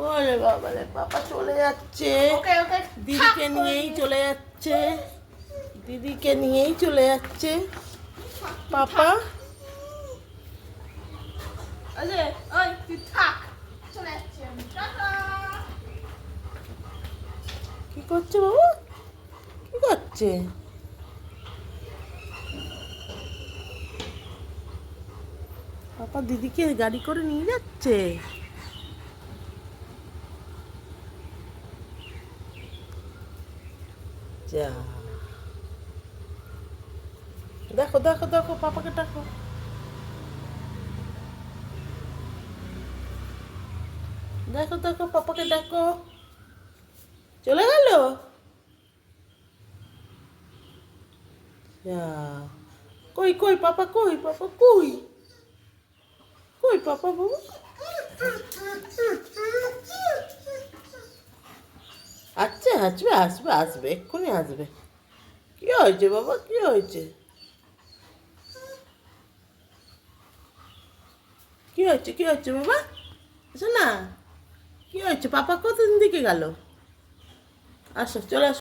ওরে বাবা রে, পাপা চলে যাচ্ছে। দিদিকে নিয়েই চলে যাচ্ছে, দিদিকে নিয়েই চলে যাচ্ছে পাপা। কি করছে বাবু, কি করছে? পাপা দিদিকে গাড়ি করে নিয়ে যাচ্ছে। যা, দেখো দেখো দেখো, পাপাকে ডাকো। দেখো দেখো, পাপাকে ডাকো। চলে গেল। যা, কই কই পাপা, কই পাপা, কই কই পাপা বাবু? আচ্ছা, আসবে আসবে আসবে, এক্ষুনি আসবে। কি হয়েছে বাবা, কি হয়েছে? কি হয়েছে, কি হয়েছে বাবা? আসো না, কি হয়েছে? পাপা কতদিন দিকে গেল? আসো, চলে আসো।